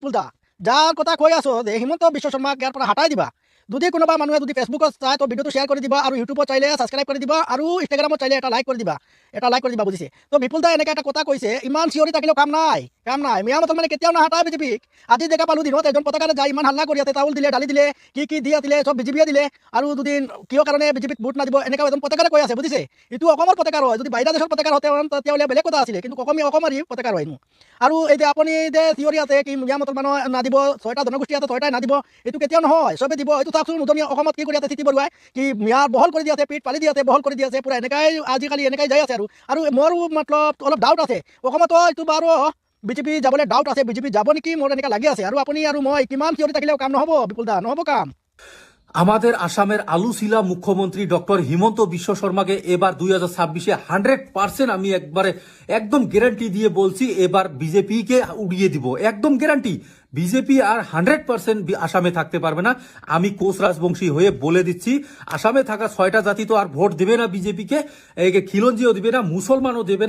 বিপুল দা যাৰ কথা কৈ আছো যে হিমন্ত বিশ্ব শৰ্মাক ইয়াৰ পৰা হটাই দিবা। যদি কোনোবা মানুহে যদি ফেচবুকত চায় তো ভিডিঅ'টো শ্বেয়াৰ কৰি দিবা, আৰু ইউটিউবত চাইলে ছাবস্ক্ৰাইব কৰি দিবা, আৰু ইনষ্টাগ্ৰামত চাইলে এটা লাইক কৰি দিবা, বুজিছে? তো বিপুল দা এনেকৈ এটা কথা কৈছে, ইমান চিঞৰি থাকিলেও কাম নাই। মিয়া মতল মানে কেতিয়াও নাহাতাই বিজেপিক। আজি দেখা পালোঁ দিনত এজন পতাকাৰে যায় ইমান হাল্লা কৰি আছে, চাউল দিলে, দালি দিলে, কি দি আছিলে চব বিজেপিয়ে দিলে, আৰু দুদিন কিয় কাৰণে বিজেপিক ভোট নাদিব এনেকুৱা এজন পতাকাৰে কৈ আছে, বুজিছে? এইটো অসমৰ পতাকাৰ হয়, যদি বাহিৰা দেশৰ পতাকাৰ হতে তেতিয়াহ'লে বেলেগ কথা আছিলে, কিন্তু অসমৰে পতাকাৰ হয়। আৰু এই যে আপুনি যে থিয়ৰি আছে কি মিয়া মতল মানুহ নাদিব, 6টা জনগোষ্ঠী আছে 6টাই নাদিব, এইটো কেতিয়াও নহয়, চবে দিব। এইটো চাওকচোন উজনি অসমত কি কৰি আছে চিটি বৰুৱাই, কি মিয়াৰ বহল কৰি দি আছে, পিঠ পালি দি আছে, বহল কৰি দি আছে, পূৰা এনেকাই আজিকালি এনেকাই যাই আছে। আৰু মোৰো মতলব অলপ ডাউট আছে, অসমতো এইটো বাৰু বিজেপি যাবলৈ ডাউট আছে, বিজেপি যাব নেকি মোৰ এনেকা লাগি আছে। আৰু আপুনি আৰু মই কিমান থিয়ৰি থাকিলেও কাম নহ'ব বিপুল দা, নহ'ব কাম। আমাদের আসামের আলুশিলা মুখ্যমন্ত্রী ডক্টর হিমন্ত বিশ্ব শর্মাকে এবার 2026-এ 100% আমি একদম গ্যারান্টি দিয়ে বলছি, এবার বিজেপিকে উড়িয়ে দিব, একদম গ্যারান্টি। বিজেপি আর 100% আসামে থাকতে পারবে না। আমি কোচ রাজবংশী হয়ে বলে দিচ্ছি, আসামে থাকা 6টা জাতি তো আর ভোট দেবে না বিজেপিকে, খিলঞ্জিও দেবে না, মুসলমানও দেবে না।